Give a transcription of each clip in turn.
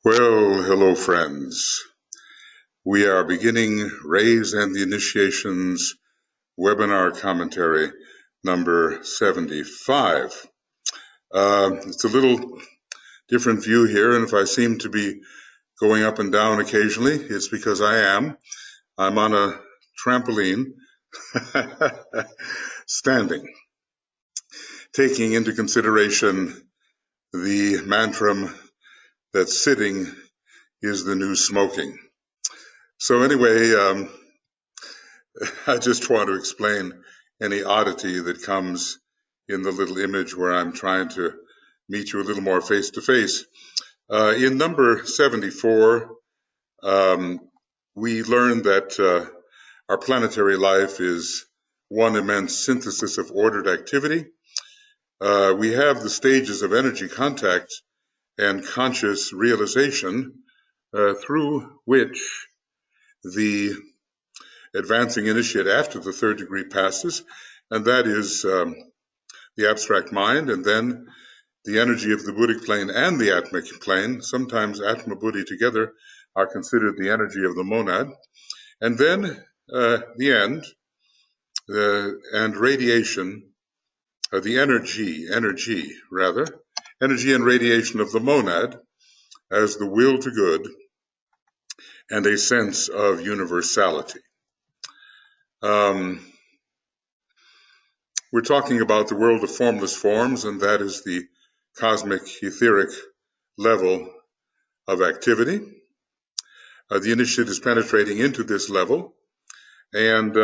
Well, hello, friends. We are beginning Rays and the Initiations webinar commentary number 75. It's a little different view here, and if I seem to be going up and down occasionally, it's because I'm on a trampoline standing, taking into consideration the mantra that sitting is the new smoking. So anyway, I just want to explain any oddity that comes in the little image where I'm trying to meet you a little more face to face. In number 74, we learned that our planetary life is one immense synthesis of ordered activity. We have the stages of energy contact and conscious realization through which the advancing initiate after the third degree passes, and that is the abstract mind, and then the energy of the Buddhic plane and the atmic plane. Sometimes Atma Buddhi together are considered the energy of the monad. And then the end and radiation, the energy and radiation of the monad as the will to good and a sense of universality. We're talking about the world of formless forms, and that is the cosmic etheric level of activity. The initiate is penetrating into this level, and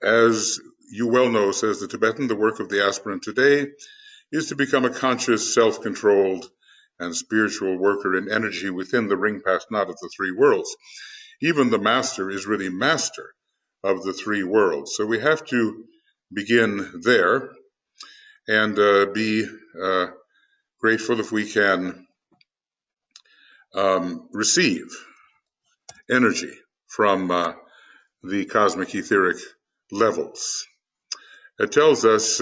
as you well know, says the Tibetan, the work of the aspirant today is to become a conscious, self-controlled, and spiritual worker in energy within the ring past knot of the three worlds. Even the master is really master of the three worlds. So we have to begin there and be grateful if we can receive energy from the cosmic etheric levels. It tells us,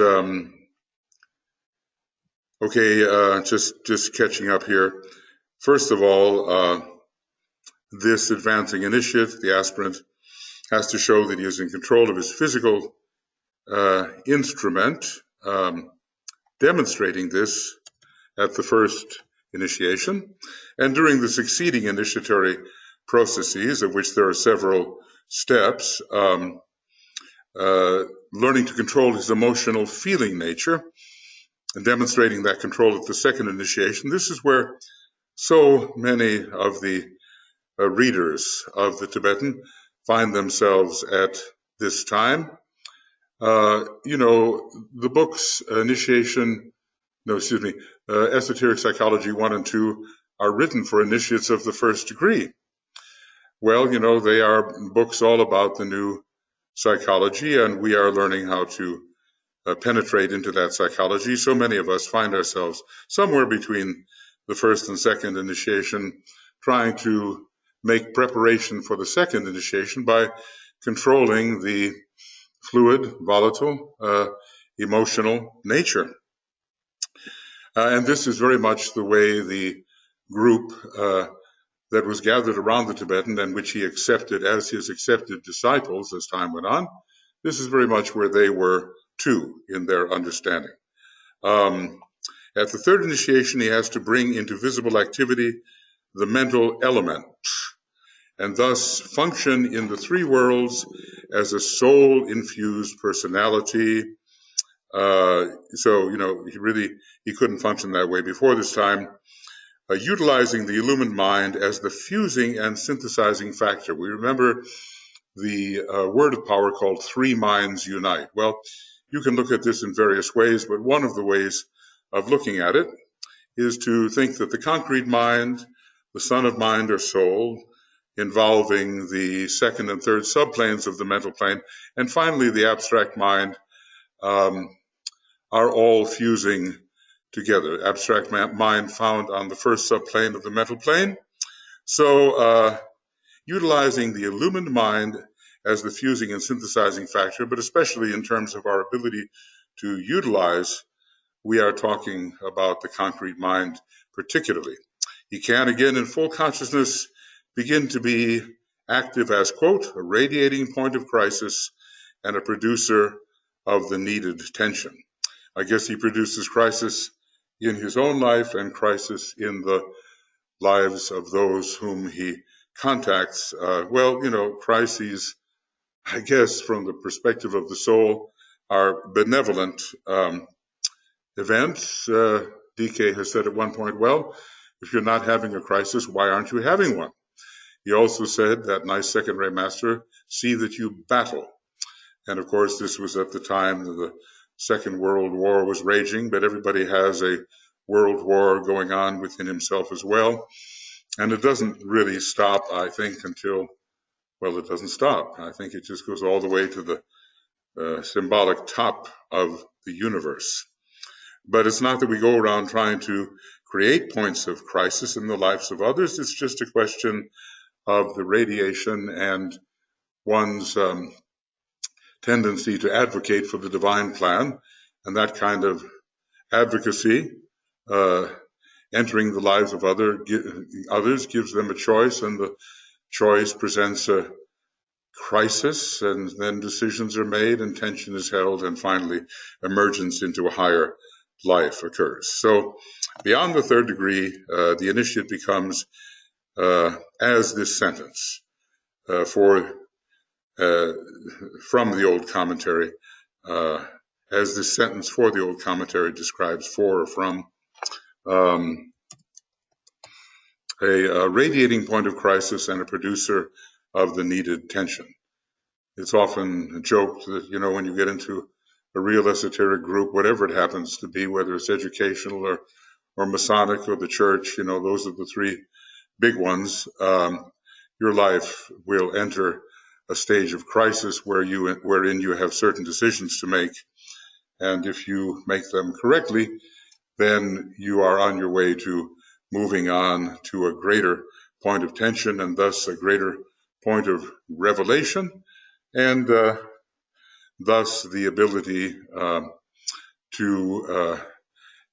just catching up here. First of all, this advancing initiate, the aspirant, has to show that he is in control of his physical instrument, demonstrating this at the first initiation, and during the succeeding initiatory processes, of which there are several steps, learning to control his emotional feeling nature and demonstrating that control at the second initiation. This is where so many of the readers of the Tibetan find themselves at this time. The books Esoteric Psychology 1 and 2 are written for initiates of the first degree. Well, they are books all about the new psychology, and we are learning how to penetrate into that psychology. So many of us find ourselves somewhere between the first and second initiation, trying to make preparation for the second initiation by controlling the fluid, volatile, emotional nature. And this is very much the way the group that was gathered around the Tibetan and which he accepted as his accepted disciples as time went on, this is very much where they were too in their understanding. At the third initiation, he has to bring into visible activity the mental element, and thus function in the three worlds as a soul-infused personality. He couldn't function that way before this time, utilizing the illumined mind as the fusing and synthesizing factor. We remember the word of power called three minds unite. Well, you can look at this in various ways, but one of the ways of looking at it is to think that the concrete mind, the son of mind or soul, involving the second and third subplanes of the mental plane, and finally the abstract mind, are all fusing together. Abstract mind found on the first subplane of the mental plane. So utilizing the illumined mind as the fusing and synthesizing factor, but especially in terms of our ability to utilize, we are talking about the concrete mind particularly. He can, again, in full consciousness, begin to be active as, quote, a radiating point of crisis and a producer of the needed tension. I guess he produces crisis in his own life and crisis in the lives of those whom he contacts. Crises, I guess, from the perspective of the soul, are benevolent events. DK has said at one point, well, if you're not having a crisis, why aren't you having one? He also said, that nice second-ray master, see that you battle. And of course, this was at the time that the Second World War was raging, but everybody has a world war going on within himself as well. And it doesn't really stop, I think, until, well, it doesn't stop. I think it just goes all the way to the symbolic top of the universe. But it's not that we go around trying to create points of crisis in the lives of others. It's just a question of the radiation and one's tendency to advocate for the divine plan. And that kind of advocacy, entering the lives of others, gives them a choice, and the choice presents a crisis, and then decisions are made, and tension is held, and finally emergence into a higher life occurs. So beyond the third degree, the initiate becomes, as this sentence from the old commentary, as this sentence for the old commentary describes, for or from, a radiating point of crisis and a producer of the needed tension. It's often joked that, when you get into a real esoteric group, whatever it happens to be, whether it's educational or Masonic or the church, those are the three big ones. Your life will enter a stage of crisis wherein you have certain decisions to make. And if you make them correctly, then you are on your way to moving on to a greater point of tension, and thus a greater point of revelation, and thus the ability to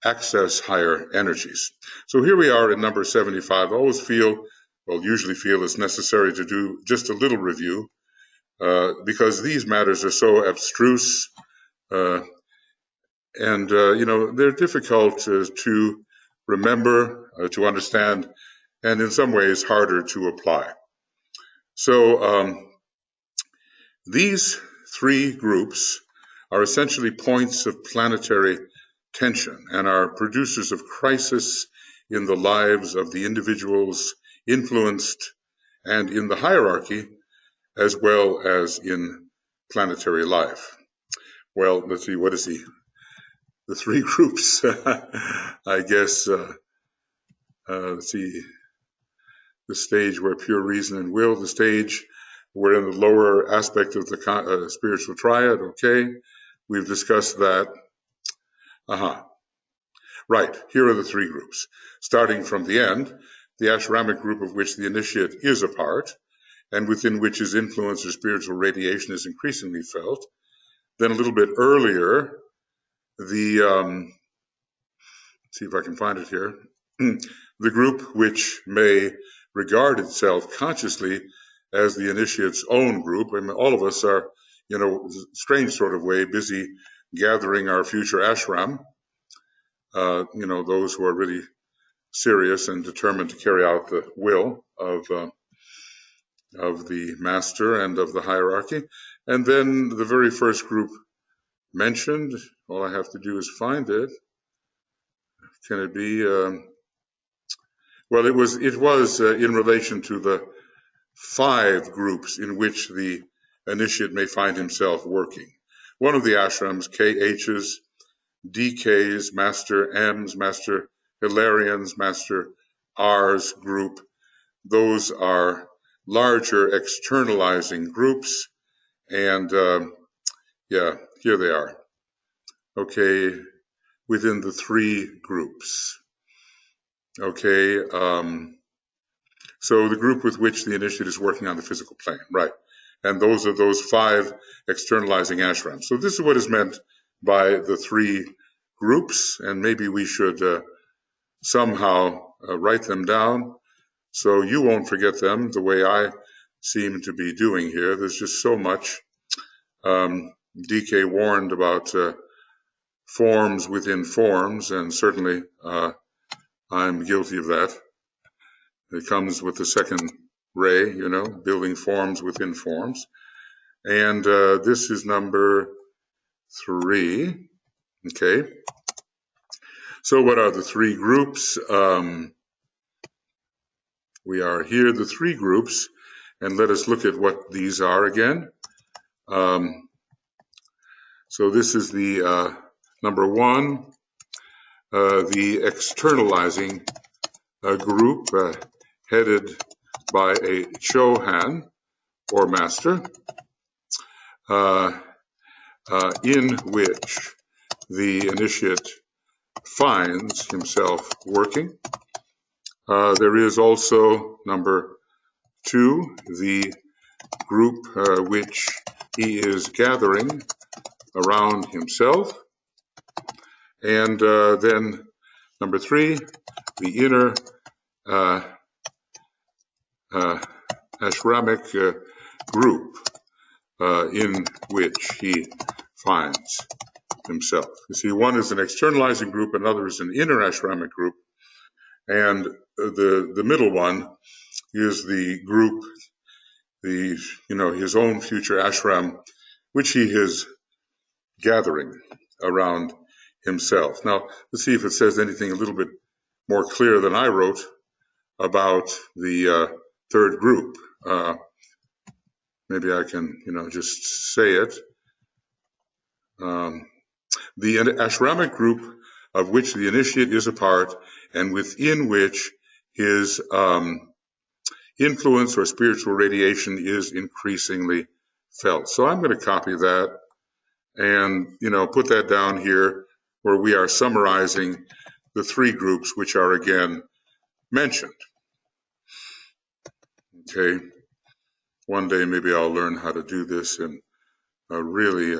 access higher energies. So here we are in number 75. I usually feel it's necessary to do just a little review because these matters are so abstruse and they're difficult to remember, to understand, and in some ways harder to apply. So these three groups are essentially points of planetary tension and are producers of crisis in the lives of the individuals influenced and in the hierarchy, as well as in planetary life. Well, let's see, what is the three groups? I guess, let's see, the stage where pure reason and will, the stage we're in the lower aspect of the spiritual triad, okay? We've discussed that. Right, here are the three groups. Starting from the end, the ashramic group of which the initiate is a part, and within which his influence or spiritual radiation is increasingly felt. Then a little bit earlier, let's see if I can find it here, the group which may regard itself consciously as the initiate's own group. I mean, all of us are, strange sort of way, busy gathering our future ashram. Those who are really serious and determined to carry out the will of the master and of the hierarchy. And then the very first group mentioned, all I have to do is find it. Can it be? Well, it was in relation to the 5 groups in which the initiate may find himself working. One of the ashrams, KHs, DKs, Master M's, Master Hilarian's, Master R's group, those are larger externalizing groups, and here they are. Okay, within the 3 groups. Okay, so the group with which the initiate is working on the physical plane, right? And those are those 5 externalizing ashrams. So this is what is meant by the 3 groups, and maybe we should somehow write them down so you won't forget them the way I seem to be doing here. There's just so much. DK warned about forms within forms, and certainly I'm guilty of that. It comes with the second ray, building forms within forms. And this is number 3. Okay. So what are the 3 groups? We are here, the 3 groups, and let us look at what these are again. So this is the number 1, the externalizing group headed by a Chohan or master, in which the initiate finds himself working. There is also number 2, the group which he is gathering around himself. And then number 3, the inner ashramic group in which he finds himself. You see, one is an externalizing group, another is an inner ashramic group, and the middle one is the group, his own future ashram, which he is gathering around himself. Now, let's see if it says anything a little bit more clear than I wrote about the third group. Maybe I can, just say it. The ashramic group of which the initiate is a part, and within which his influence or spiritual radiation is increasingly felt. So I'm going to copy that and, put that down here where we are summarizing the 3 groups which are again mentioned. Okay. One day maybe I'll learn how to do this in a really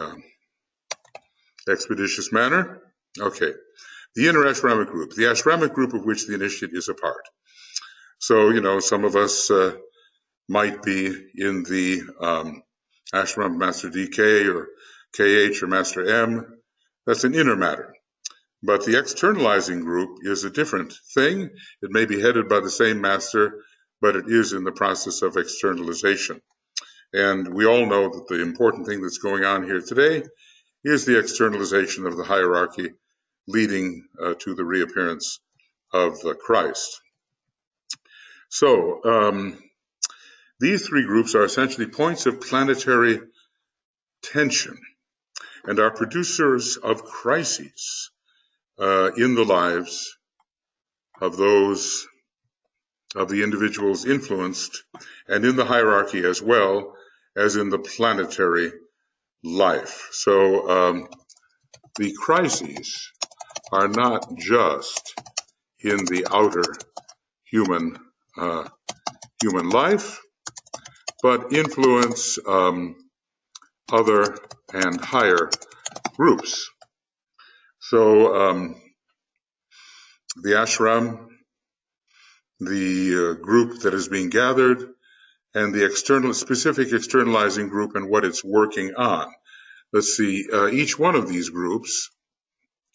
expeditious manner. Okay. The inner ashramic group, the ashramic group of which the initiate is a part. So, some of us might be in the ashram of Master DK or KH or Master M. That's an inner matter. But the externalizing group is a different thing. It may be headed by the same master, but it is in the process of externalization. And we all know that the important thing that's going on here today is the externalization of the hierarchy leading to the reappearance of Christ. So these 3 groups are essentially points of planetary tension and are producers of crises in the lives of those of the individuals influenced, and in the hierarchy as well as in the planetary life. So the crises are not just in the outer human life, but influence other and higher groups. So the ashram, the group that is being gathered, and the specific externalizing group and what it's working on. Let's see, each one of these groups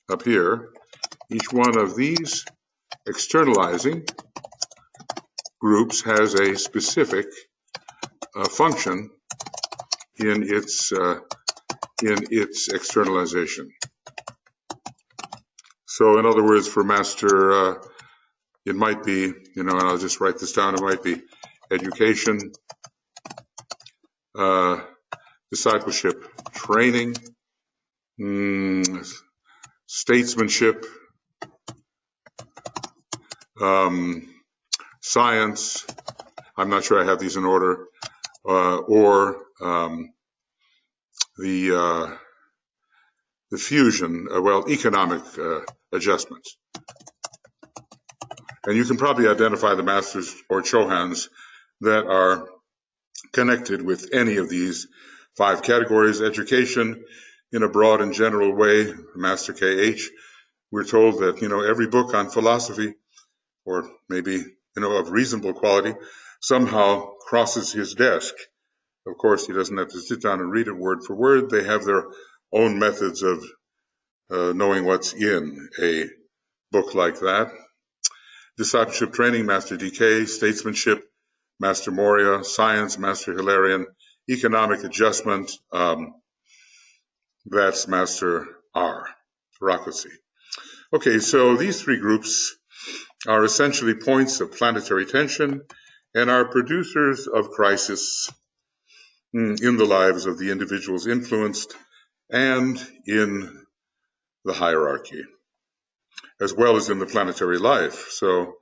up here, each one of these externalizing groups has a specific function in its externalization. So in other words, for Master, it might be, and I'll just write this down, it might be education, discipleship, training, statesmanship, science, I'm not sure I have these in order, or the fusion, economic adjustments. And you can probably identify the masters or chohans that are connected with any of these 5 categories. Education, in a broad and general way, Master KH, we're told that, every book on philosophy or maybe, of reasonable quality, somehow crosses his desk. Of course, he doesn't have to sit down and read it word for word. They have their own methods of knowing what's in a book like that. Discipleship training, Master DK. Statesmanship, Master Moria. Science, Master Hilarion. Economic adjustment, that's Master R. Bureaucracy. Okay, so these three groups are essentially points of planetary tension and are producers of crisis in the lives of the individuals influenced and in the hierarchy, as well as in the planetary life. So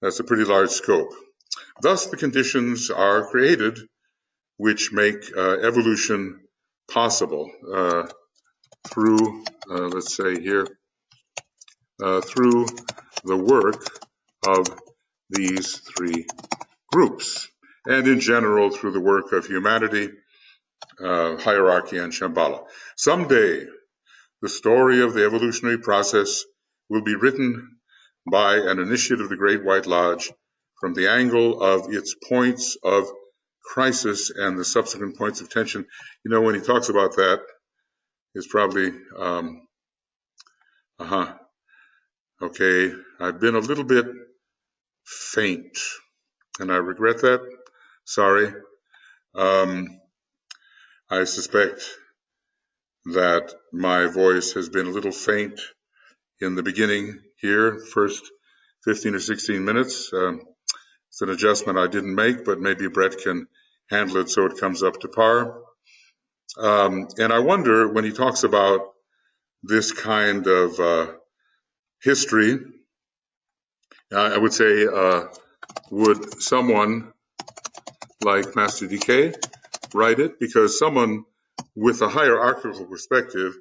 that's a pretty large scope. Thus, the conditions are created which make evolution possible through, let's say here, through the work of these three groups, and in general through the work of humanity, hierarchy, and Shambhala. Someday, the story of the evolutionary process will be written by an initiate of the Great White Lodge from the angle of its points of crisis and the subsequent points of tension. When he talks about that, it's probably, okay, I've been a little bit faint, and I regret that. Sorry. I suspect that my voice has been a little faint in the beginning here, first 15 or 16 minutes. It's an adjustment I didn't make, but maybe Brett can handle it so it comes up to par. And I wonder, when he talks about this kind of history, I would say, would someone like Master DK write it? Because someone with a hierarchical perspective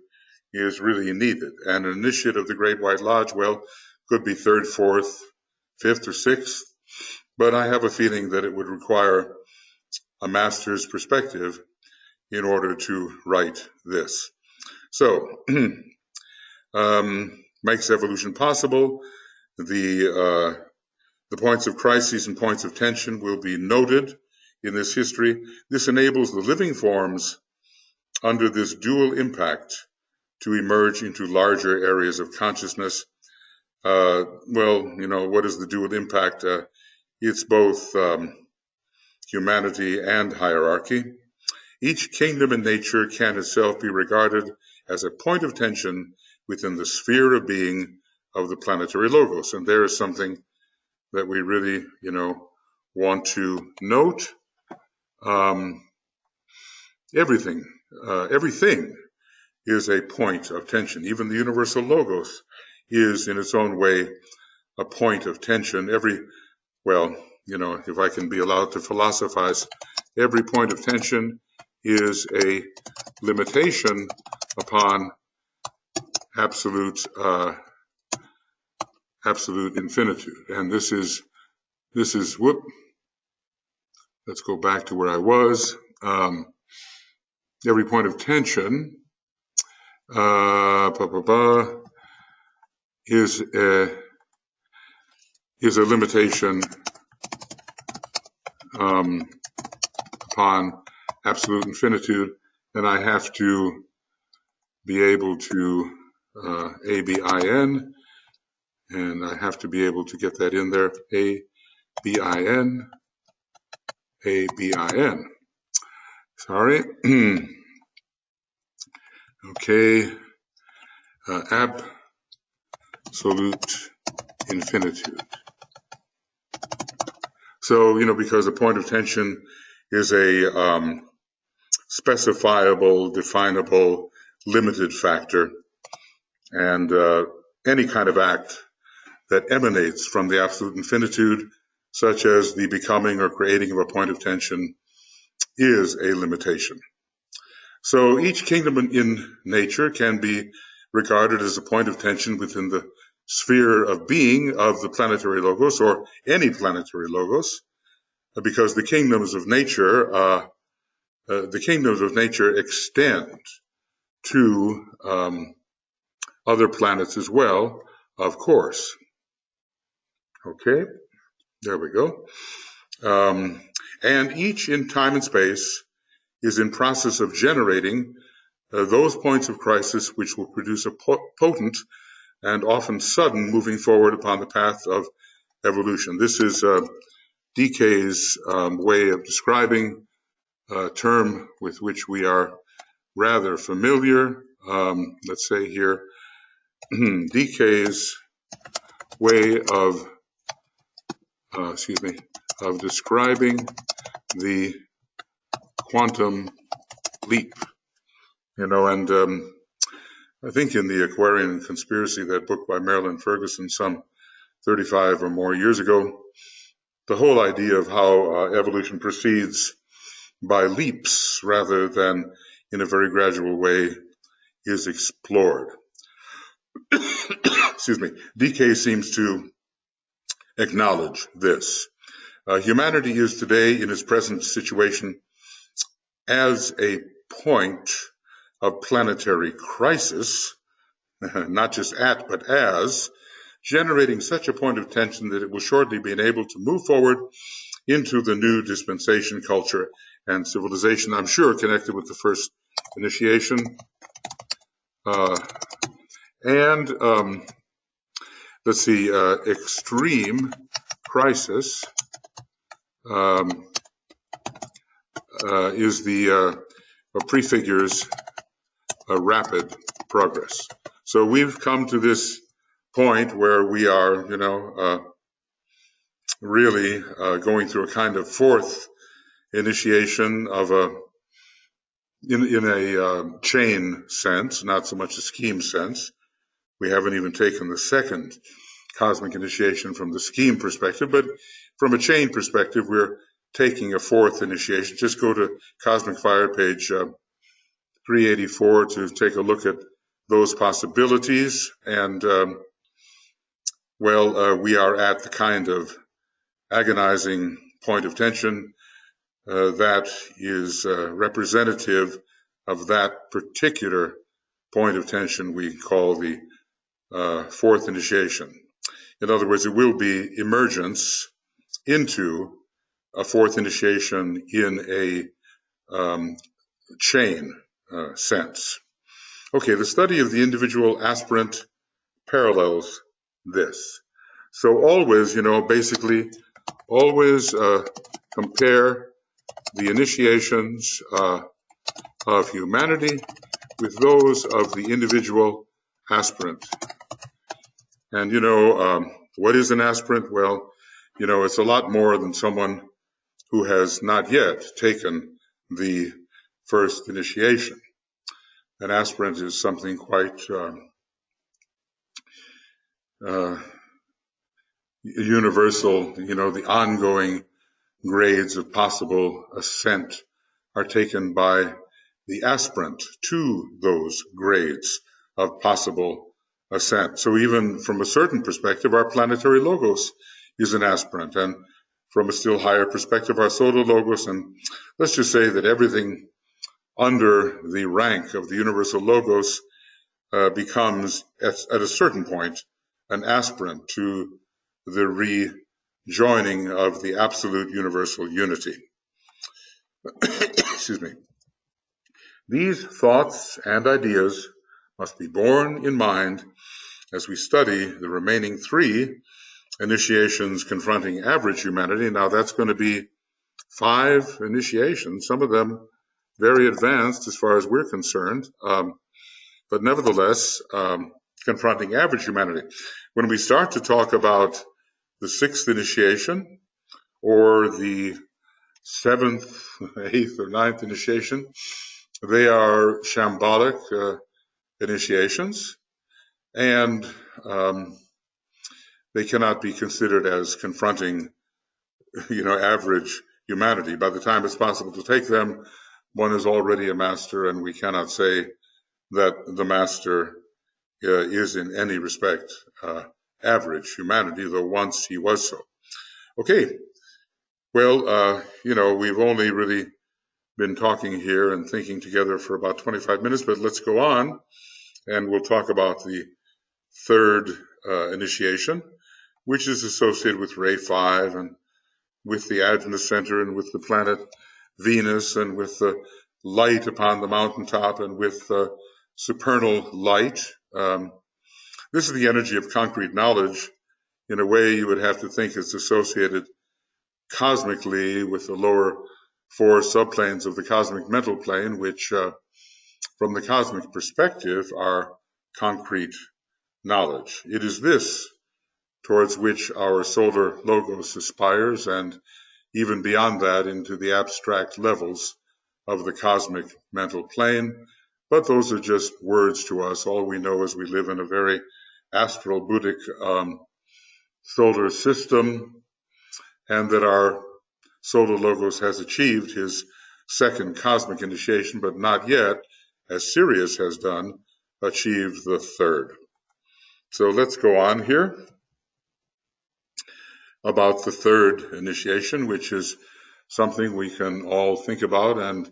is really needed. And an initiate of the Great White Lodge, well, could be third, fourth, fifth, or sixth. But I have a feeling that it would require a master's perspective in order to write this. So, makes evolution possible. The points of crisis and points of tension will be noted in this history. This enables the living forms under this dual impact to emerge into larger areas of consciousness. What is the dual impact? It's both humanity and hierarchy. Each kingdom in nature can itself be regarded as a point of tension within the sphere of being of the planetary logos. And there is something that we really, want to note. Everything is a point of tension. Even the universal logos is in its own way a point of tension. If I can be allowed to philosophize, every point of tension is a limitation upon absolute infinitude. And this is let's go back to where I was. Every point of tension is a limitation upon absolute infinitude, and I have to be able to ABIN, and I have to be able to get that in there, ABIN. Sorry. Okay. Absolute infinitude. So, because a point of tension is a specifiable, definable, limited factor, and any kind of act that emanates from the absolute infinitude, such as the becoming or creating of a point of tension, is a limitation. So each kingdom in nature can be regarded as a point of tension within the sphere of being of the planetary logos, or any planetary logos, because the kingdoms of nature extend to other planets as well, of course. Okay, there we go. And each in time and space is in process of generating those points of crisis which will produce a potent and often sudden moving forward upon the path of evolution. This is DK's way of describing a term with which we are rather familiar. Let's say here, DK's way of, of describing the quantum leap. And I think in the Aquarian Conspiracy, that book by Marilyn Ferguson some 35 or more years ago, the whole idea of how evolution proceeds by leaps rather than in a very gradual way is explored. Excuse me. DK seems to acknowledge this. Humanity is today in its present situation as a point of planetary crisis, not just at, but as, generating such a point of tension that it will shortly be able to move forward into the new dispensation, culture, and civilization, I'm sure connected with the first initiation. Let's see, extreme crisis is the prefigures rapid progress. So we've come to this point where we are, really going through a kind of fourth initiation of in a chain sense, not so much a scheme sense. We haven't even taken the second cosmic initiation from the scheme perspective, but from a chain perspective, we're taking a fourth initiation. Just go to Cosmic Fire, page 384, to take a look at those possibilities. And, we are at the kind of agonizing point of tension that is representative of that particular point of tension we call the fourth initiation. In other words, it will be emergence into a fourth initiation in a chain sense. Okay, the study of the individual aspirant parallels this. So always, basically, always compare the initiations of humanity with those of the individual aspirant. And, what is an aspirant? Well, it's a lot more than someone who has not yet taken the first initiation. An aspirant is something quite universal. The ongoing grades of possible ascent are taken by the aspirant to those grades of possible ascent. So even from a certain perspective, our planetary logos is an aspirant, and from a still higher perspective, our solar logos, and let's just say that everything under the rank of the universal logos becomes, at a certain point, an aspirant to the rejoining of the absolute universal unity. Excuse me. These thoughts and ideas must be borne in mind as we study the remaining three initiations confronting average humanity. Now, that's going to be 5 initiations, some of them very advanced as far as we're concerned, but nevertheless, confronting average humanity. When we start to talk about the 6th initiation or the 7th, 8th, or 9th initiation, they are shambolic initiations, and they cannot be considered as confronting, average humanity. By the time it's possible to take them, one is already a master, and we cannot say that the master is in any respect average humanity, though once he was so. Okay, well, we've only really been talking here and thinking together for about 25 minutes, but let's go on, and we'll talk about the 3rd initiation, which is associated with ray 5 and with the Advent center and with the planet Venus and with the light upon the mountaintop and with supernal light. This is the energy of concrete knowledge. In a way, you would have to think it's associated cosmically with the lower 4 subplanes of the cosmic mental plane, which from the cosmic perspective are concrete knowledge. It is this towards which our solar logos aspires, and even beyond that into the abstract levels of the cosmic mental plane. But those are just words to us. All we know is we live in a very astral Buddhic solar system, and that our solar logos has achieved his second cosmic initiation, but not yet, as Sirius has done, achieved the third. So let's go on here about the third initiation, which is something we can all think about and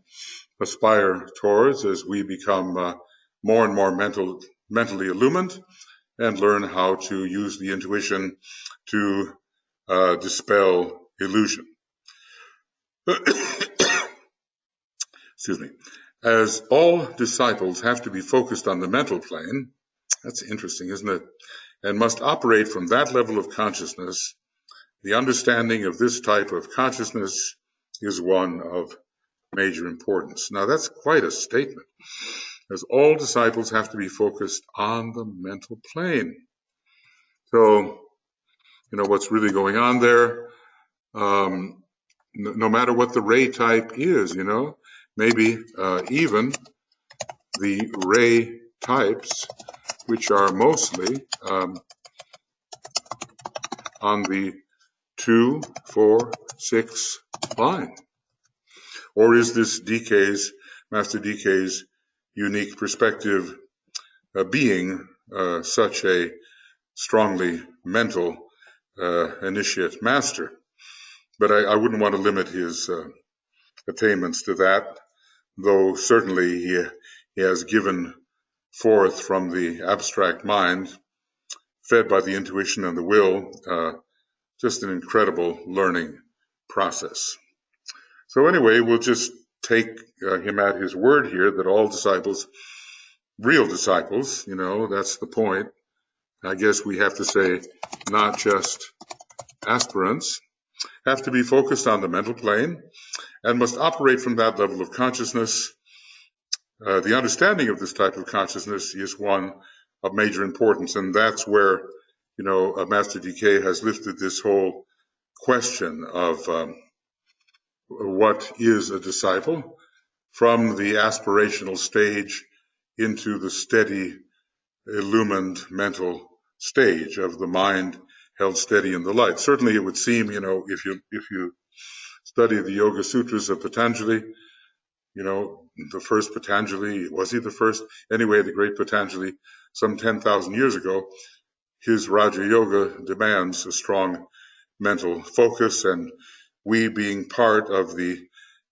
aspire towards as we become more and more mentally illumined and learn how to use the intuition to dispel illusion. Excuse me. As all disciples have to be focused on the mental plane, that's interesting, isn't it? And must operate from that level of consciousness. The understanding of this type of consciousness is one of major importance. Now, that's quite a statement, as all disciples have to be focused on the mental plane. So, what's really going on there, no matter what the ray type is, maybe even the ray types, which are mostly on the 2, 4, 6 line. Or is this Master DK's unique perspective being such a strongly mental initiate master? But I wouldn't want to limit his attainments to that, though certainly he has given forth from the abstract mind, fed by the intuition and the will, just an incredible learning process. So anyway, we'll just take him at his word here that all disciples, real disciples, that's the point. I guess we have to say not just aspirants, have to be focused on the mental plane and must operate from that level of consciousness. The understanding of this type of consciousness is one of major importance, and that's where Master DK has lifted this whole question of what is a disciple from the aspirational stage into the steady, illumined mental stage of the mind held steady in the light. Certainly it would seem, if you study the Yoga Sutras of Patanjali, the first Patanjali, was he the first? Anyway, the great Patanjali, some 10,000 years ago, his Raja Yoga demands a strong mental focus, and we, being part of the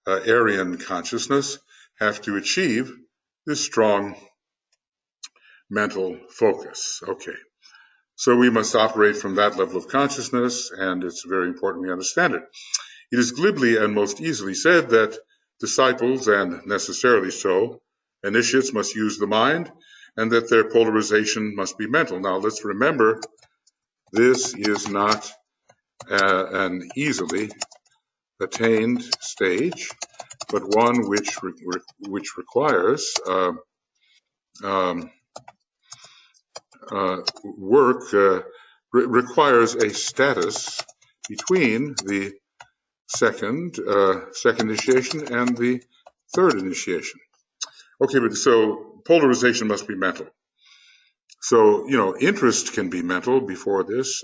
Aryan consciousness, have to achieve this strong mental focus. Okay, so we must operate from that level of consciousness, and it's very important we understand it. It is glibly and most easily said that disciples, and necessarily so, initiates must use the mind, and that their polarization must be mental. Now, let's remember, this is not an easily attained stage, but one which requires work, requires a status between the second initiation and the third initiation. Okay, but so polarization must be mental. So, interest can be mental before this,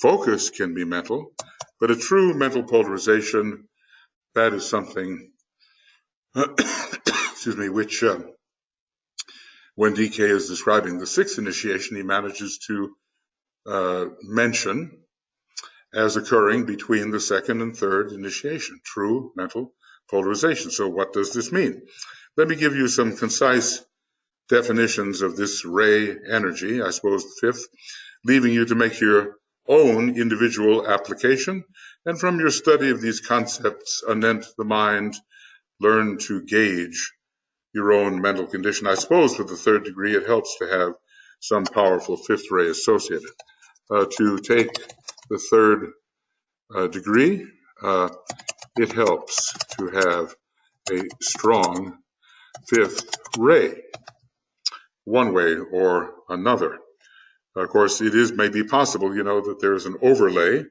focus can be mental, but a true mental polarization, that is something, excuse me, which when DK is describing the sixth initiation, he manages to mention as occurring between the second and third initiation, true mental polarization. So what does this mean? Let me give you some concise definitions of this ray energy, I suppose the fifth, leaving you to make your own individual application, and from your study of these concepts anent the mind, learn to gauge your own mental condition. I suppose for the third degree, it helps to have some powerful fifth ray associated. To take the third degree, it helps to have a strong fifth ray, one way or another. Of course, it is maybe possible, that there is an overlay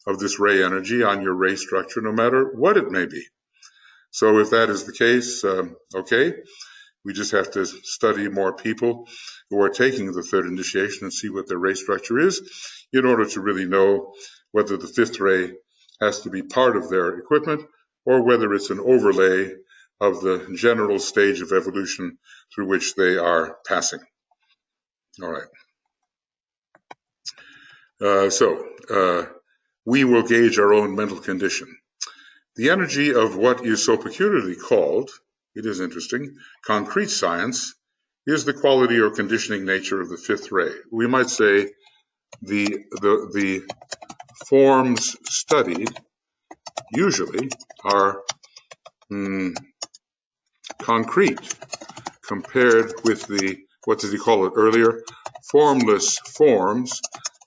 of this ray energy on your ray structure, no matter what it may be. So if that is the case, okay, we just have to study more people who are taking the third initiation and see what their ray structure is in order to really know whether the fifth ray has to be part of their equipment or whether it's an overlay of the general stage of evolution through which they are passing. All right. We will gauge our own mental condition. The energy of what is so peculiarly called, it is interesting, concrete science, is the quality or conditioning nature of the fifth ray. We might say the forms studied usually are concrete compared with the, what did he call it earlier, formless forms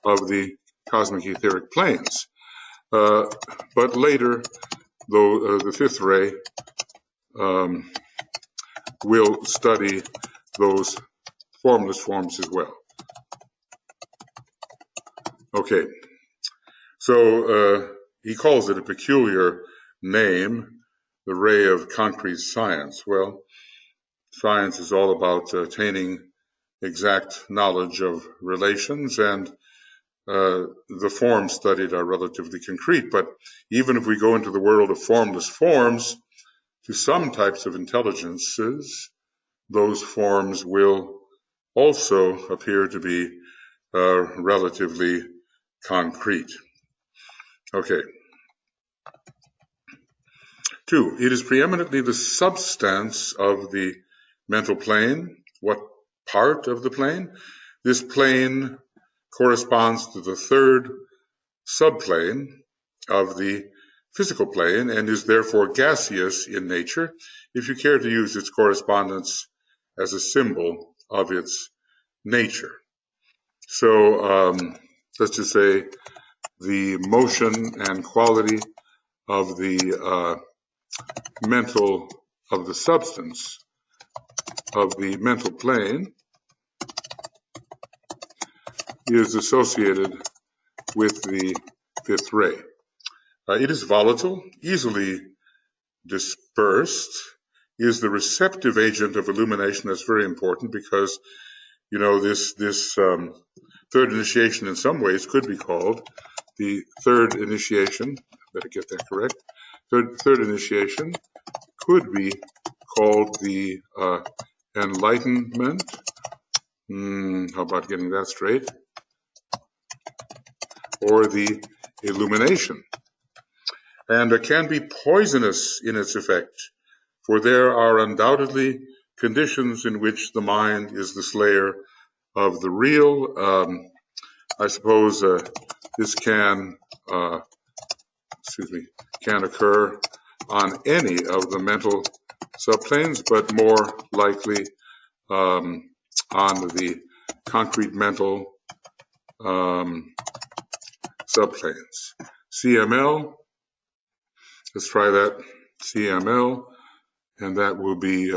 of the cosmic etheric planes. But later, though, the fifth ray will study those formless forms as well. Okay, so he calls it a peculiar name, the ray of concrete science. Well, science is all about attaining exact knowledge of relations, and the forms studied are relatively concrete. But even if we go into the world of formless forms, to some types of intelligences, those forms will also appear to be relatively concrete. Okay. 2, it is preeminently the substance of the mental plane. What part of the plane? This plane corresponds to the third subplane of the physical plane and is therefore gaseous in nature, if you care to use its correspondence as a symbol of its nature. So let's just say the motion and quality of the substance of the mental plane is associated with the fifth ray. It is volatile, easily dispersed, is the receptive agent of illumination. That's very important because, this third initiation in some ways could be called the third initiation. Better get that correct. Third initiation could be called the enlightenment. How about getting that straight? Or the illumination. And it can be poisonous in its effect, for there are undoubtedly conditions in which the mind is the slayer of the real. I suppose this can occur on any of the mental subplanes, but more likely on the concrete mental subplanes. CML, let's try that, CML, and that will be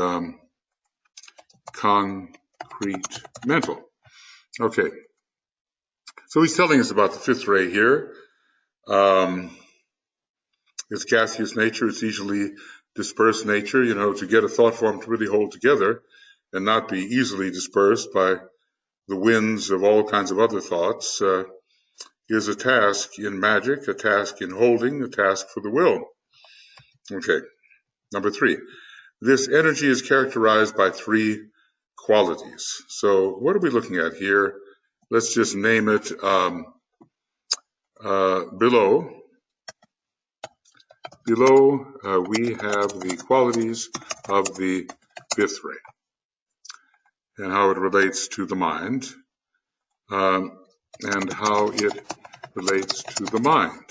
concrete mental. Okay, so he's telling us about the fifth ray here. Its gaseous nature, its easily dispersed nature, to get a thought form to really hold together and not be easily dispersed by the winds of all kinds of other thoughts is a task in magic, a task in holding, a task for the will. Okay, number 3. This energy is characterized by 3 qualities. So what are we looking at here? Let's just name it below. Below, we have the qualities of the fifth ray and how it relates to the mind and how it relates to the mind,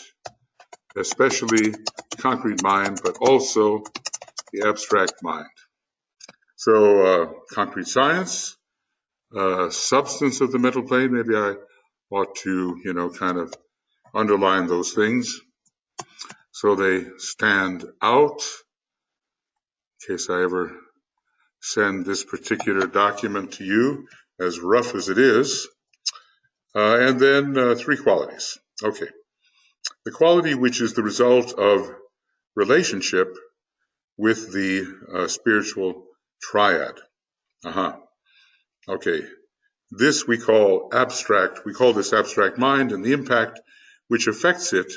especially concrete mind, but also the abstract mind. So concrete science, substance of the mental plane, maybe I ought to, kind of underline those things so they stand out in case I ever send this particular document to you, as rough as it is. And then three qualities. Okay. The quality which is the result of relationship with the spiritual triad. Okay. This we call abstract. We call this abstract mind, and the impact which affects it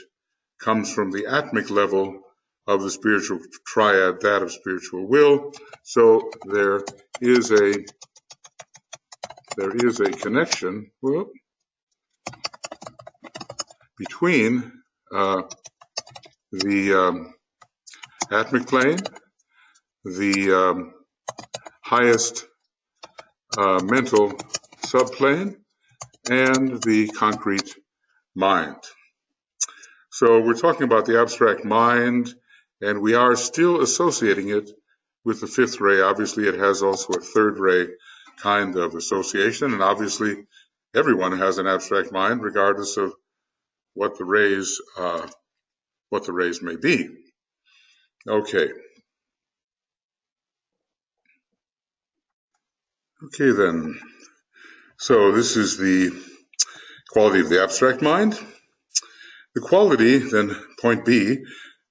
comes from the atomic level of the spiritual triad, that of spiritual will. So there is a connection between the atomic plane, the highest mental subplane, and the concrete mind. So we're talking about the abstract mind, and we are still associating it with the fifth ray. Obviously, it has also a third ray kind of association, and obviously everyone has an abstract mind, regardless of what the rays may be. Okay. Okay then. So this is the quality of the abstract mind. The quality, then point B,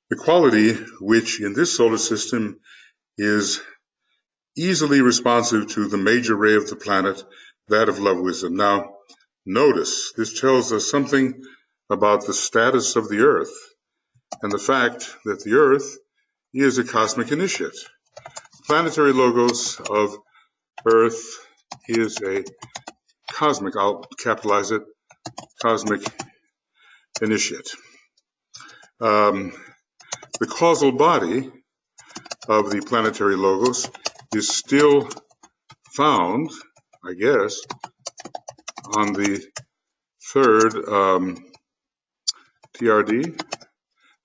the quality which in this solar system is easily responsive to the major ray of the planet, that of love wisdom. Now, notice, this tells us something about the status of the Earth and the fact that the Earth is a cosmic initiate. Planetary Logos of Earth is a cosmic, I'll capitalize it, cosmic initiate. The causal body of the Planetary Logos is still found, I guess, on the third TRD,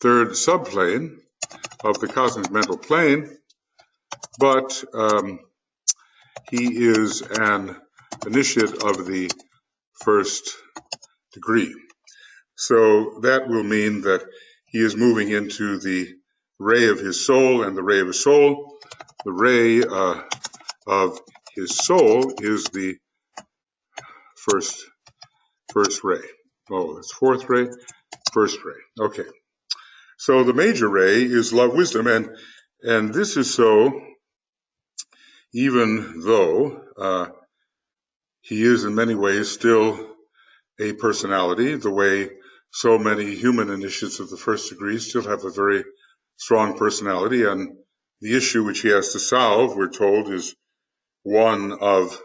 third subplane of the cosmic mental plane, but he is an initiate of the first degree. So that will mean that he is moving into the ray of his soul, and the ray of his soul, the ray of his soul is the first ray. Oh, it's fourth ray, first ray. Okay. So the major ray is love wisdom, and this is so even though he is in many ways still a personality, the way so many human initiates of the first degree still have a very strong personality, and the issue which he has to solve, we're told, is one of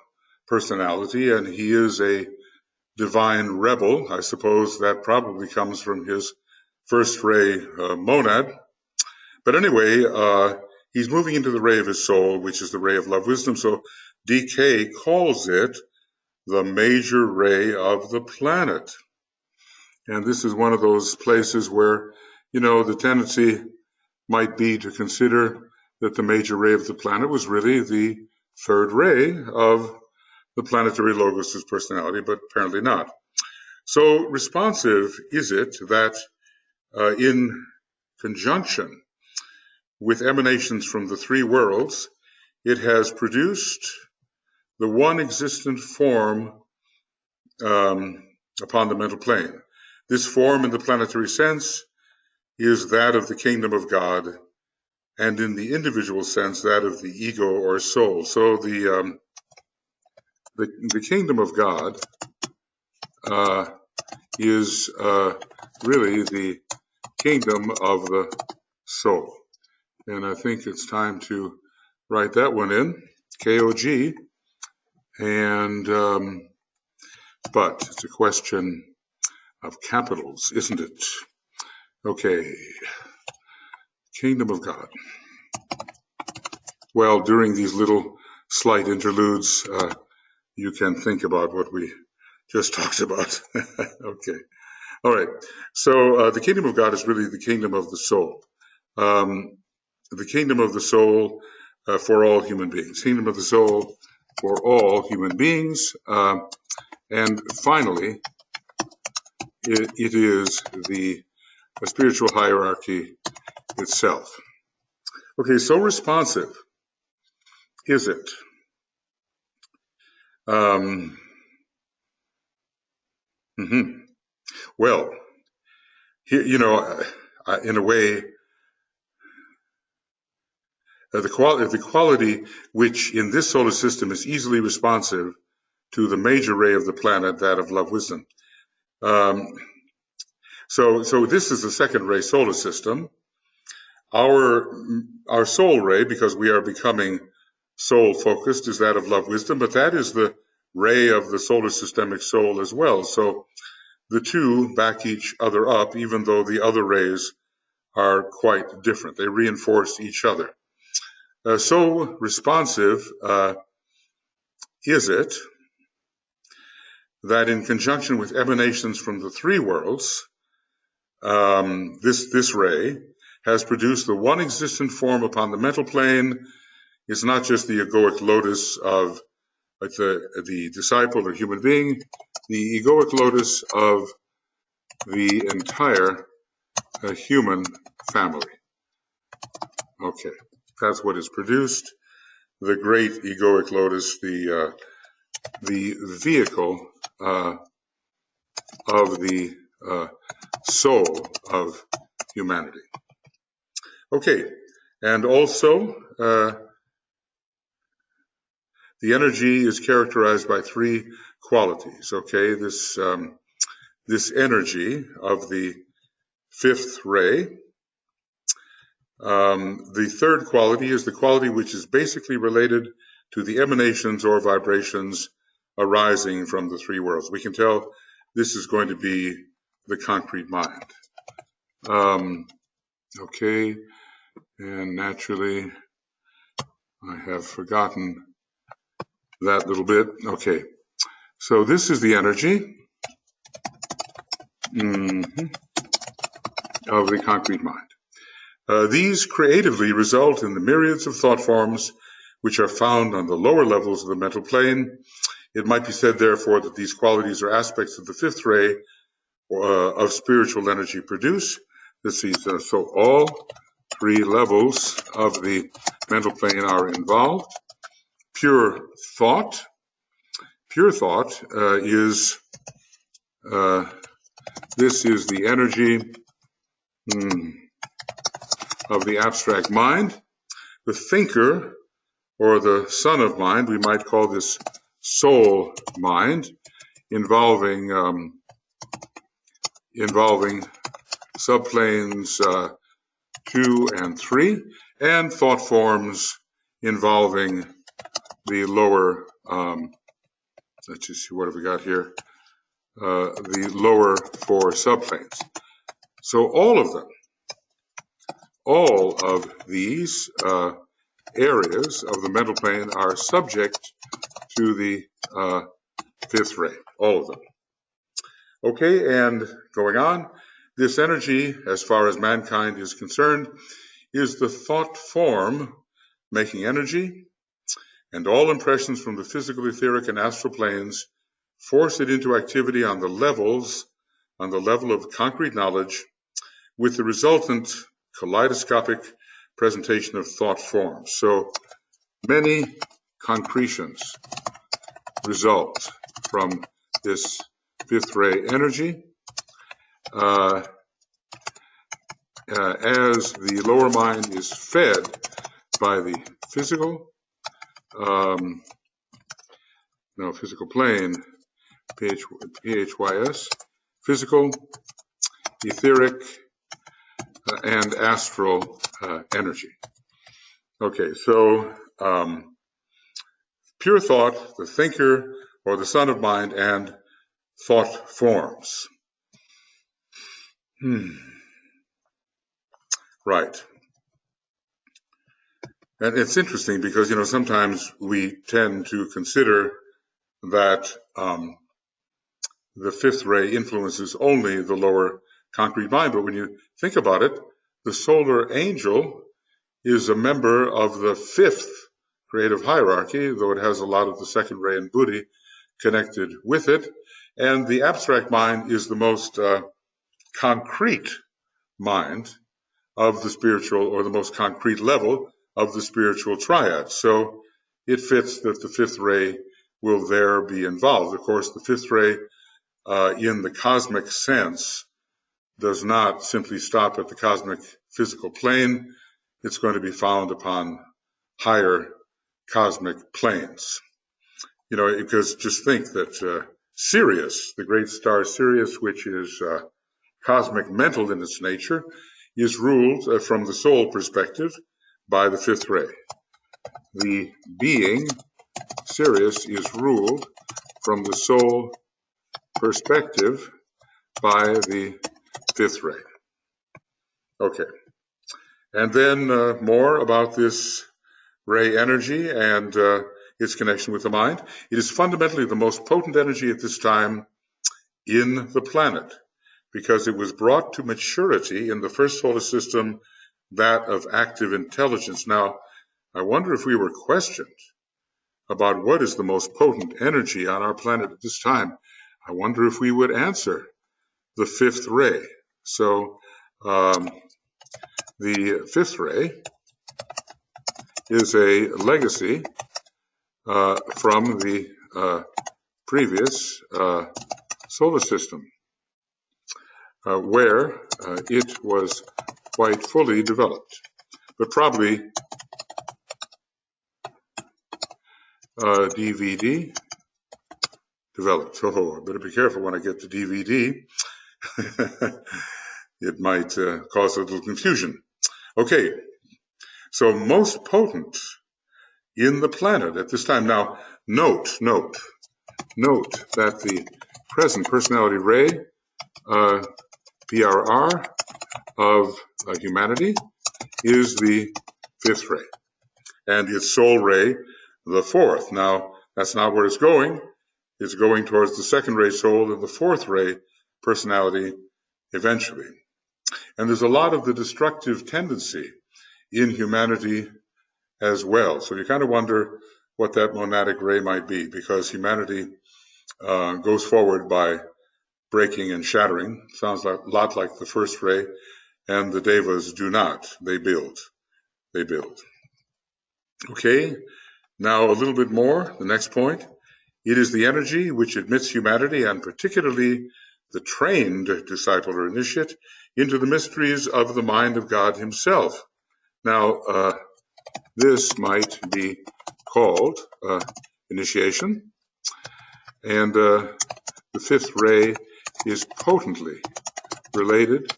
personality, and he is a divine rebel. I suppose that probably comes from his first ray monad. But anyway, he's moving into the ray of his soul, which is the ray of love wisdom. So DK calls it the major ray of the planet. And this is one of those places where, the tendency might be to consider that the major ray of the planet was really the third ray of the Planetary Logos' personality, but apparently not. So responsive is it that in conjunction with emanations from the three worlds, it has produced the one existent form upon the mental plane. This form in the planetary sense is that of the kingdom of God, and in the individual sense, that of the ego or soul. So the kingdom of God is really the kingdom of the soul. And I think it's time to write that one in, KOG. And, but it's a question of capitals, isn't it? Okay, kingdom of God. Well, during these little slight interludes, you can think about what we just talked about. Okay, All right. So the kingdom of God is really the kingdom of the soul. The kingdom of the soul for all human beings. Kingdom of the soul for all human beings. And finally, it is the spiritual hierarchy itself. Okay, so responsive is it? Well, you know, in a way, the quality which in this solar system is easily responsive to the major ray of the planet, that of love wisdom. So this is the second ray solar system. Our soul ray, because we are becoming soul focused, is that of love wisdom, but that is the ray of the solar systemic soul as well. So the two back each other up, even though the other rays are quite different. They reinforce each other. So responsive is it that in conjunction with emanations from the three worlds, this ray has produced the one existent form upon the mental plane. It's not just the egoic lotus of the disciple or human being, the egoic lotus of the entire human family. Okay, that's what is produced. The great egoic lotus, the vehicle of the soul of humanity. Okay, and also the energy is characterized by three qualities. Okay, this energy of the fifth ray. The third quality is the quality which is basically related to the emanations or vibrations arising from the three worlds. We can tell this is going to be the concrete mind. Okay, and naturally, I have forgotten that little bit. Okay, so this is the energy of the concrete mind. These creatively result in the myriads of thought forms which are found on the lower levels of the mental plane. It might be said, therefore, that these qualities are aspects of the fifth ray of spiritual energy produce. So all three levels of the mental plane are involved. Pure thought. Pure thought is this is the energy of the abstract mind. The thinker, or the son of mind, we might call this soul mind, involving subplanes 2 and 3, and thought forms involving the lower, let's just see, what have we got here? The lower 4 subplanes. So all of these areas of the mental plane are subject to the fifth ray, all of them. Okay, and going on, this energy, as far as mankind is concerned, is the thought form making energy, and all impressions from the physical, etheric, and astral planes force it into activity on the level of concrete knowledge, with the resultant kaleidoscopic presentation of thought forms. So many concretions result from this fifth ray energy. As the lower mind is fed by the physical plane, PHYS, physical, etheric, and astral energy. Okay, so pure thought, the thinker, or the son of mind, and thought forms. Right. And it's interesting because, sometimes we tend to consider that the fifth ray influences only the lower concrete mind. But when you think about it, the solar angel is a member of the fifth creative hierarchy, though it has a lot of the second ray and buddhi connected with it. And the abstract mind is the most concrete mind of the spiritual, or the most concrete level of the spiritual triad. So it fits that the fifth ray will there be involved. Of course, the fifth ray in the cosmic sense does not simply stop at the cosmic physical plane. It's going to be found upon higher cosmic planes. You know, because just think that Sirius, the great star Sirius, which is cosmic mental in its nature, is ruled from the soul perspective by the fifth ray. The being Sirius is ruled from the soul perspective by the fifth ray. Okay. And then more about this ray energy and its connection with the mind. It is fundamentally the most potent energy at this time in the planet, because it was brought to maturity in the first solar system, that of active intelligence. Now, I wonder if we were questioned about what is the most potent energy on our planet at this time, I wonder if we would answer the fifth ray. So the fifth ray is a legacy from the previous solar system, where it was quite fully developed, but probably DVD developed. Oh, I better be careful when I get to DVD. It might cause a little confusion. Okay, so most potent in the planet at this time. Now, note that the present personality ray, PRR, of humanity is the fifth ray, and its soul ray, the fourth. Now, that's not where it's going. It's going towards the second ray soul and the fourth ray personality eventually. And there's a lot of the destructive tendency in humanity as well. So you kind of wonder what that monadic ray might be, because humanity goes forward by breaking and shattering. Sounds a lot like the first ray, and the devas do not. They build. Okay, now a little bit more, the next point. It is the energy which admits humanity, and particularly the trained disciple or initiate, into the mysteries of the mind of God himself. Now, this might be called initiation, and the fifth ray is potently related,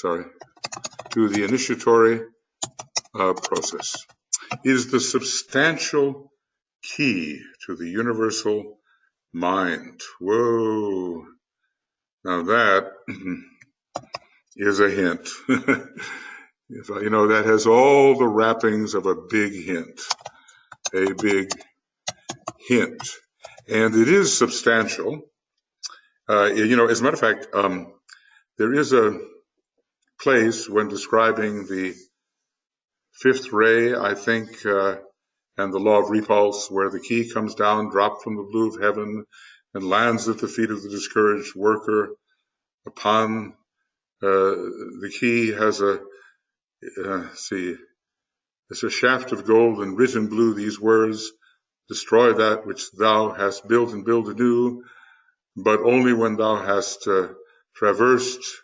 to the initiatory process. It is the substantial key to the universal mind. Whoa. Now that is a hint. You know, that has all the wrappings of a big hint. A big hint. And it is substantial. You know, as a matter of fact, there is a place when describing the fifth ray, I think, and the law of repulse, where the key comes down, dropped from the blue of heaven, and lands at the feet of the discouraged worker. Upon the key has it's a shaft of gold, and written blue these words: destroy that which thou hast built and build anew, but only when thou hast traversed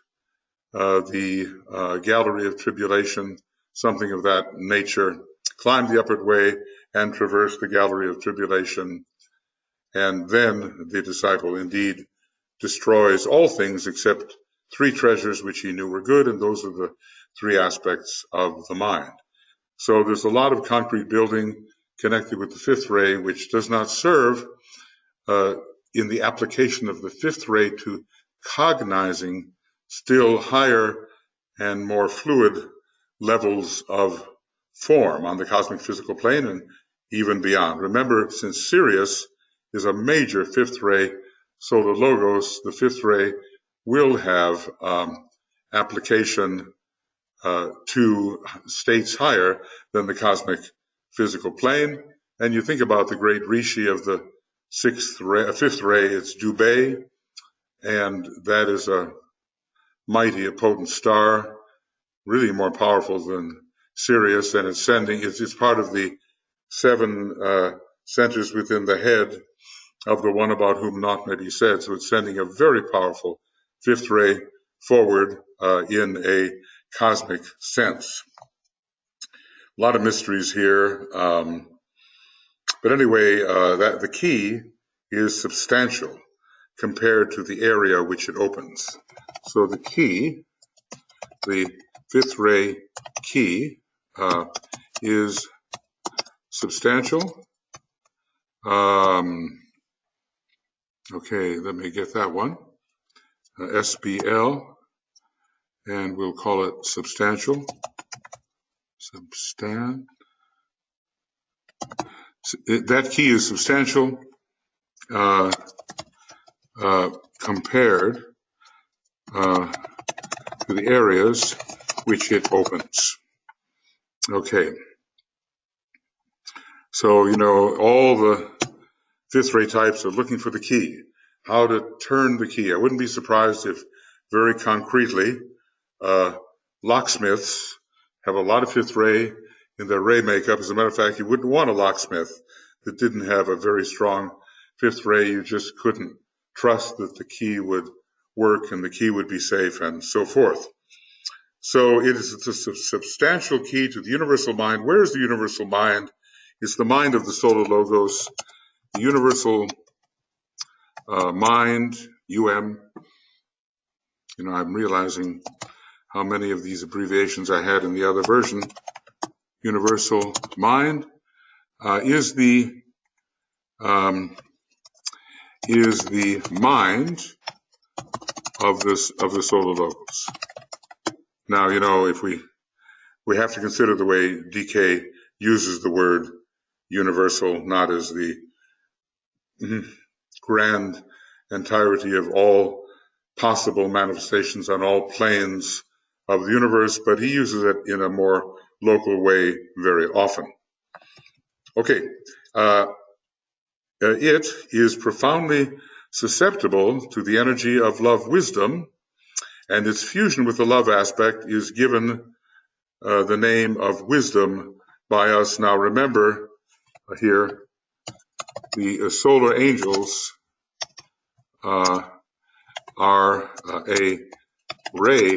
the gallery of tribulation, something of that nature, climb the upward way and traverse the gallery of tribulation. And then the disciple indeed destroys all things except three treasures which he knew were good, and those are the three aspects of the mind. So there's a lot of concrete building connected with the fifth ray, which does not serve in the application of the fifth ray to cognizing still higher and more fluid levels of form on the cosmic physical plane and even beyond. Remember, since Sirius is a major fifth ray solar logos, the fifth ray, will have application to states higher than the cosmic physical plane. And you think about the great rishi of the fifth ray, it's Dubhe, and that is a mighty, a potent star, really more powerful than Sirius, and it's part of the 7 centers within the head of the one about whom naught may be said. So it's sending a very powerful fifth ray forward in a cosmic sense. A lot of mysteries here. But anyway, the key is substantial compared to the area which it opens. So the key, the fifth ray key, is substantial. Okay, let me get that one. SBL, and we'll call it substantial. That key is substantial compared to the areas which it opens. Okay. So, all the fifth ray types are looking for the key, how to turn the key. I wouldn't be surprised if very concretely locksmiths have a lot of fifth ray in their ray makeup. As a matter of fact, you wouldn't want a locksmith that didn't have a very strong fifth ray. You just couldn't trust that the key would work and the key would be safe and so forth. So it is a substantial key to the universal mind. Where is the universal mind? It's the mind of the solar logos, the universal mind, UM. I'm realizing how many of these abbreviations I had in the other version. Universal mind is the mind of the solar logos. Now, if we have to consider the way DK uses the word universal, not as the grand entirety of all possible manifestations on all planes of the universe, but he uses it in a more local way very often. Okay, it is profoundly susceptible to the energy of love wisdom, and its fusion with the love aspect is given the name of wisdom by us. Now remember here, the solar angels are a ray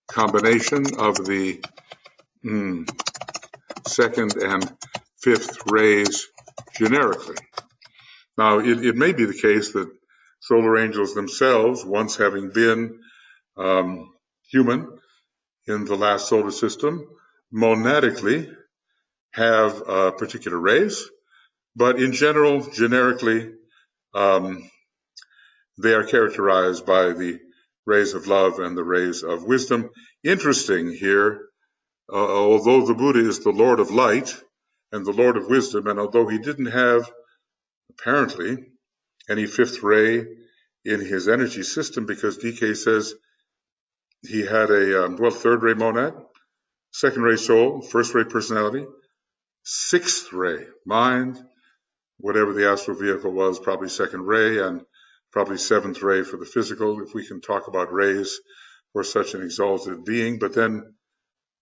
combination of the second and fifth rays generically. Now, it may be the case that solar angels themselves, once having been human in the last solar system, monadically have particular rays, but in general, generically, they are characterized by the rays of love and the rays of wisdom. Interesting here, although the Buddha is the Lord of light and the Lord of wisdom, and although he didn't have, apparently, any fifth ray in his energy system, because DK says he had a, third ray monad, second ray soul, first ray personality, sixth ray mind, whatever the astral vehicle was, probably second ray, and probably seventh ray for the physical, if we can talk about rays for such an exalted being. But then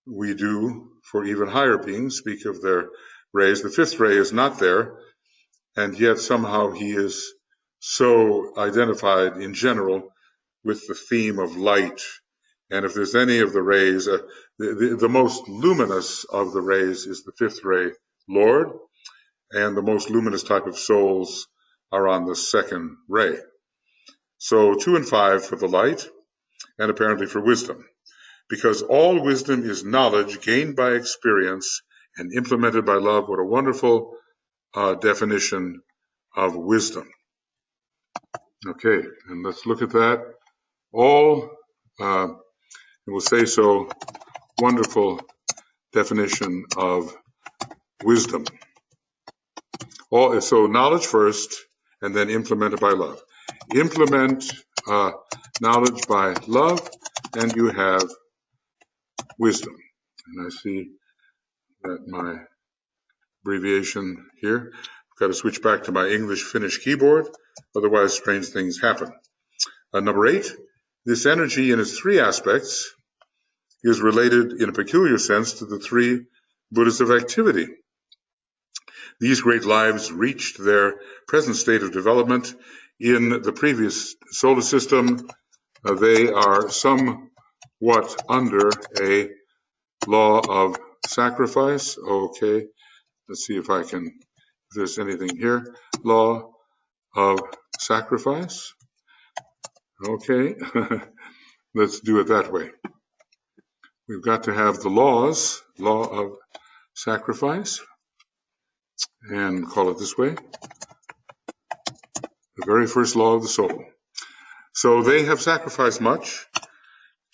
we do, for even higher beings, speak of their rays. The fifth ray is not there, and yet somehow he is so identified in general with the theme of light. And if there's any of the rays, the most luminous of the rays is the fifth ray Lord, and the most luminous type of souls are on the second ray. So 2 and 5 for the light, and apparently for wisdom, because all wisdom is knowledge gained by experience and implemented by love. What a wonderful definition of wisdom. Okay, and let's look at that. All, and we'll say so, wonderful definition of wisdom. So knowledge first, and then implemented by love. implement knowledge by love, and you have wisdom. And I see that my abbreviation here, I've got to switch back to my English-Finnish keyboard, otherwise strange things happen. Number 8, this energy in its 3 aspects is related in a peculiar sense to the 3 Buddhas of activity. These great lives reached their present state of development in the previous solar system. They are somewhat under a law of sacrifice. Okay, let's see if there's anything here. Law of sacrifice. Okay, let's do it that way. We've got to have the law of sacrifice, and call it this way, the very first law of the soul. So they have sacrificed much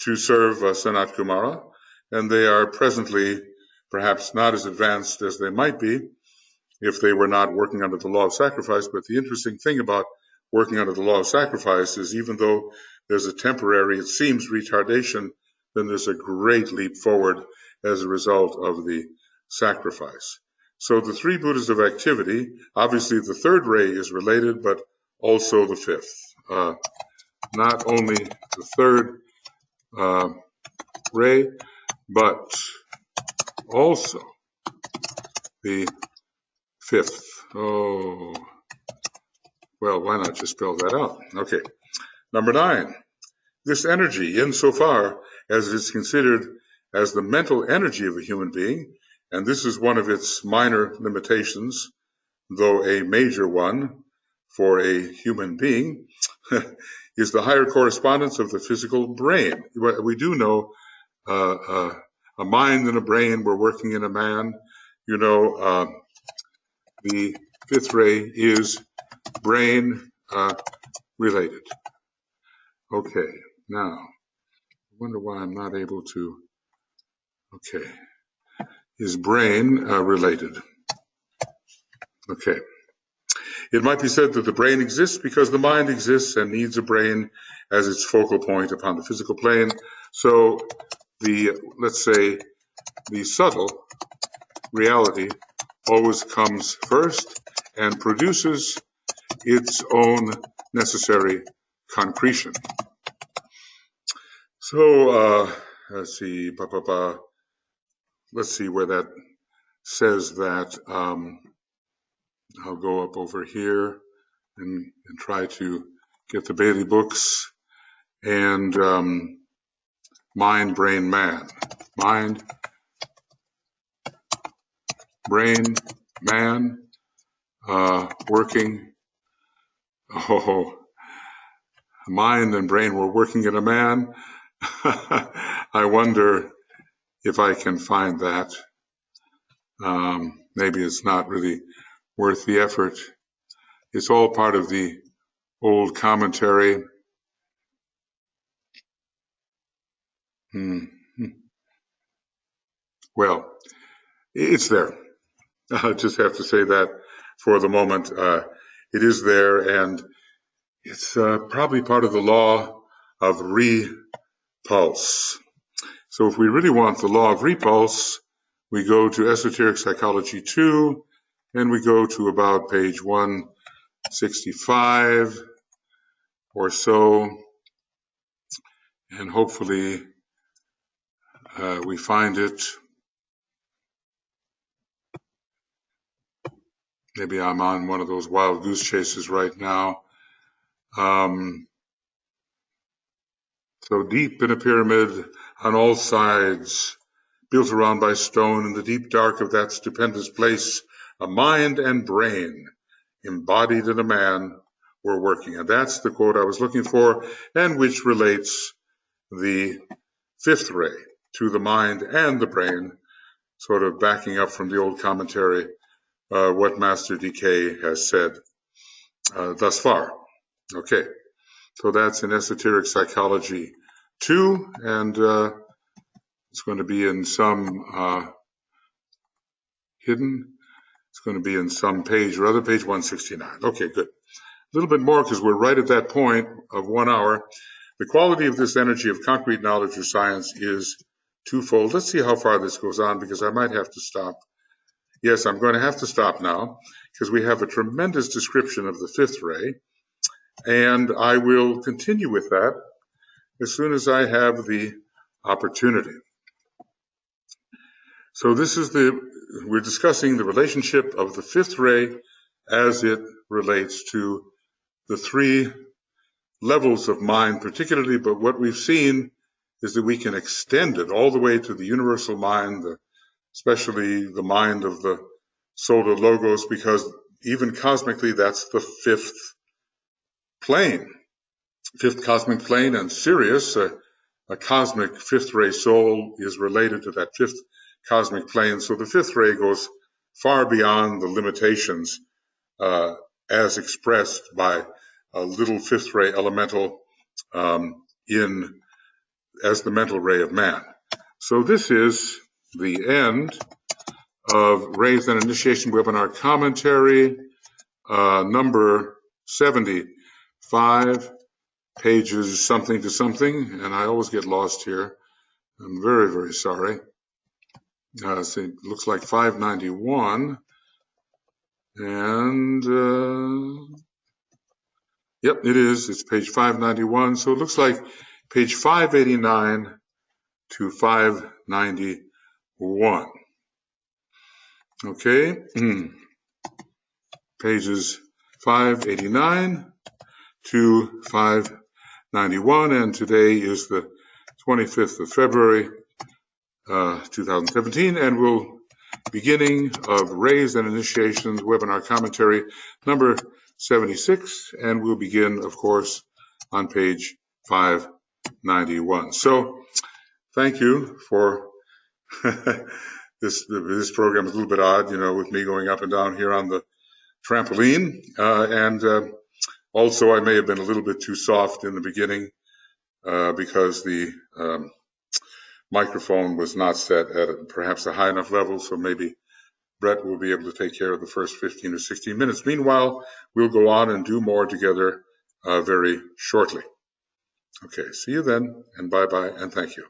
to serve Sanat Kumara, and they are presently perhaps not as advanced as they might be if they were not working under the law of sacrifice. But the interesting thing about working under the law of sacrifice is even though there's a temporary, it seems, retardation, then there's a great leap forward as a result of the sacrifice. So the 3 Buddhas of activity, obviously the 3rd ray is related, but also the 5th. Not only the 3rd ray, but also the 5th. Oh, well, why not just spell that out? Okay. Number 9, this energy, insofar as it is considered as the mental energy of a human being, and this is one of its minor limitations, though a major one for a human being, is the higher correspondence of the physical brain. We do know a mind and a brain were working in a man. You know, the 5th ray is brain related. Okay, now, I wonder why I'm not able to, okay, is brain related? Okay. It might be said that the brain exists because the mind exists and needs a brain as its focal point upon the physical plane. So let's say, the subtle reality always comes first and produces its own necessary concretion. So let's see, let's see where that says that. I'll go up over here and try to get the Bailey books and mind, brain, man. Mind, brain, man, working. Oh, mind and brain were working in a man. I wonder if I can find that. Maybe it's not really worth the effort. It's all part of the old commentary. Well, it's there. I just have to say that for the moment. It is there, and it's probably part of the law of repulse. So if we really want the law of repulse, we go to Esoteric Psychology 2, and we go to about page 165 or so, and hopefully we find it. Maybe I'm on one of those wild goose chases right now. So deep in a pyramid on all sides, built around by stone in the deep dark of that stupendous place, a mind and brain embodied in a man were working. And that's the quote I was looking for, and which relates the 5th ray to the mind and the brain, sort of backing up from the old commentary, what Master DK has said thus far. Okay, so that's in Esoteric Psychology 2, and it's going to be in some hidden. It's going to be in some page or other, page 169. Okay, good. little bit more because we're right at that point of 1 hour. The quality of this energy of concrete knowledge or science is twofold. Let's see how far this goes on, because I might have to stop. Yes, I'm going to have to stop now because we have a tremendous description of the fifth ray, and I will continue with that as soon as I have the opportunity. So we're discussing the relationship of the fifth ray as it relates to the three levels of mind particularly, but what we've seen is that we can extend it all the way to the universal mind, especially the mind of the solar logos, because even cosmically that's the fifth plane, fifth cosmic plane, and Sirius, a cosmic fifth ray soul, is related to that fifth cosmic plane. So the fifth ray goes far beyond the limitations as expressed by a little fifth ray elemental as the mental ray of man. So this is the end of Rays and Initiation webinar commentary, number 75, pages something to something, and I always get lost here. I'm very, very sorry. So it looks like 591, and yep, it is. It's page 591. So it looks like page 589 to 591. Okay, pages 589 to 591, and today is the 25th of February, 2017, and we'll beginning of Rays and Initiations webinar commentary number 76, and we'll begin, of course, on page 591. So, thank you for this program is a little bit odd, with me going up and down here on the trampoline, and also I may have been a little bit too soft in the beginning because the microphone was not set at perhaps a high enough level, so maybe Brett will be able to take care of the first 15 or 16 minutes. Meanwhile, we'll go on and do more together very shortly. Okay, see you then, and bye-bye, and thank you.